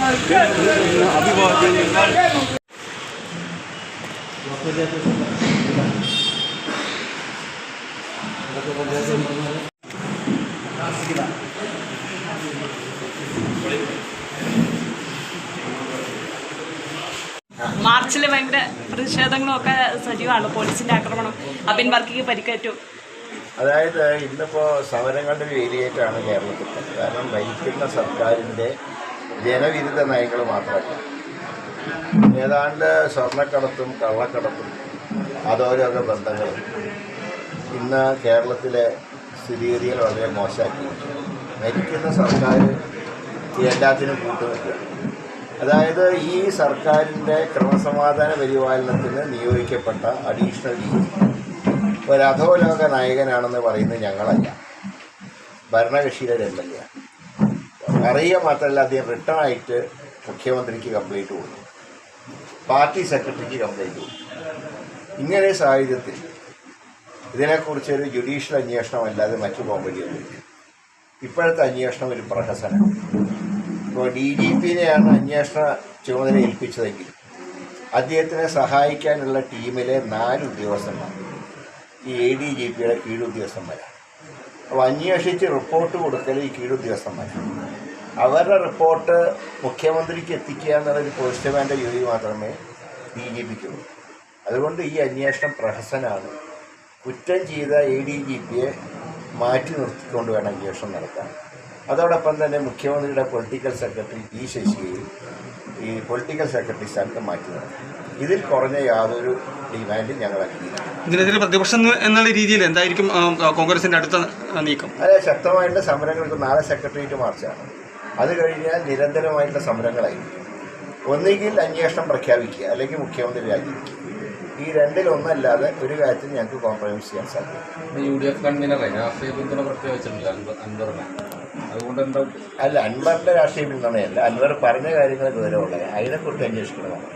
മാർച്ചിൽ ഭയങ്കര പ്രതിഷേധങ്ങളും ഒക്കെ സജീവമാണ്. പോലീസിന്റെ ആക്രമണം, അബിൻ വർക്കിക്ക് പരിക്കേറ്റു. അതായത് ഇന്നിപ്പോൾ സമരങ്ങളുടെ ഒരു വേലിയേറ്റാണ് കേരളത്തിൽ. കാരണം ഭരിക്കുന്ന സർക്കാരിൻ്റെ ജനവിരുദ്ധ നയങ്ങൾ മാത്രമല്ല, ഏതാണ്ട് സ്വർണ്ണക്കടത്തും കള്ളക്കടത്തും അധോലോക ബന്ധങ്ങളും ഇന്ന് കേരളത്തിലെ സ്ഥിതിഗതികൾ വളരെ മോശമാക്കി. ഭരിക്കുന്ന സർക്കാർ എല്ലാത്തിനും കൂട്ടുനിൽക്കുകയാണ്. അതായത് ഈ സർക്കാരിൻ്റെ ക്രമസമാധാന പരിപാലനത്തിന് നിയോഗിക്കപ്പെട്ട അഡീഷണൽ ഒരു അധോലോക നായകനാണെന്ന് പറയുന്നത് ഞങ്ങളല്ല, ഭരണകക്ഷിയുടെ എം.എൽ.എ. അറിയുക മാത്രമല്ല, അദ്ദേഹം റിട്ടേണായിട്ട് മുഖ്യമന്ത്രിക്ക് കംപ്ലൈൻറ്റ് കൊടുത്തു, പാർട്ടി സെക്രട്ടറിക്ക് കംപ്ലൈൻറ്റ് കൊടുത്തു. ഇങ്ങനെ സാഹചര്യത്തിൽ ഇതിനെക്കുറിച്ചൊരു ജുഡീഷ്യൽ അന്വേഷണം അല്ലാതെ മറ്റു പോകാൻ വഴിയൊന്നുമില്ല. ഇപ്പോഴത്തെ അന്വേഷണം ഒരു പ്രഹസനം. ഇപ്പോൾ DGP-നെയാണ് അന്വേഷണ ചുമതല ഏൽപ്പിച്ചതെങ്കിൽ അദ്ദേഹത്തിനെ സഹായിക്കാനുള്ള ടീമിലെ 4 ഉദ്യോഗസ്ഥന്മാർ ഈ ADGP-യുടെ കീഴുദ്യോഗസ്ഥന്മാരാണ്. അപ്പോൾ അന്വേഷിച്ച് റിപ്പോർട്ട് കൊടുക്കൽ ഈ കീഴുദ്യോഗസ്ഥന്മാരാണ്. അവരുടെ റിപ്പോർട്ട് മുഖ്യമന്ത്രിക്ക് എത്തിക്കുക എന്നുള്ളൊരു പോസ്റ്റ്മാൻ്റെ ജോലി മാത്രമേ DGP-ക്കുള്ളൂ. അതുകൊണ്ട് ഈ അന്വേഷണം പ്രഹസനമാണ്. കുറ്റം ചെയ്ത ADGP-യെ മാറ്റി നിർത്തിക്കൊണ്ട് വേണം അന്വേഷണം നടത്താൻ. അതോടൊപ്പം തന്നെ മുഖ്യമന്ത്രിയുടെ പൊളിറ്റിക്കൽ സെക്രട്ടറി P. ശശിയെയും ഈ പൊളിറ്റിക്കൽ സെക്രട്ടറി സ്ഥാനത്ത് മാറ്റി നിർത്തി. ഇതിൽ കുറഞ്ഞ യാതൊരു ഡിമാൻഡും ഞങ്ങൾ അംഗീകരിക്കും. ഇതിനെതിരെ പ്രതിപക്ഷം എന്നുള്ള രീതിയിൽ എന്തായിരിക്കും കോൺഗ്രസിൻ്റെ അടുത്ത നീക്കം? അതെ, ശക്തമായിട്ടുള്ള സമരങ്ങൾക്ക് നാളെ സെക്രട്ടേറിയറ്റ് മാർച്ചാണ്. അത് കഴിഞ്ഞാൽ നിരന്തരമായിട്ടുള്ള സമരങ്ങളായിരിക്കും. ഒന്നുകിൽ അന്വേഷണം പ്രഖ്യാപിക്കുക, അല്ലെങ്കിൽ മുഖ്യമന്ത്രി രാജിവെക്കുക. ഈ രണ്ടിലൊന്നല്ലാതെ ഒരു കാര്യത്തിൽ ഞങ്ങൾക്ക് കോംപ്രമൈസ് ചെയ്യാൻ സാധിക്കും. UDF കൺവീനറെ രാഷ്ട്രീയ പിന്തുണ പ്രഖ്യാപിച്ചിട്ടില്ല അൻവറിനെ. അതുകൊണ്ട് അല്ല, അൻവറിൻ്റെ രാഷ്ട്രീയ പിന്തുണയല്ല, അൻവർ പറഞ്ഞ കാര്യങ്ങൾ വിവരമുള്ളത്, അതിനെക്കുറിച്ച് അന്വേഷിക്കണമാണ്.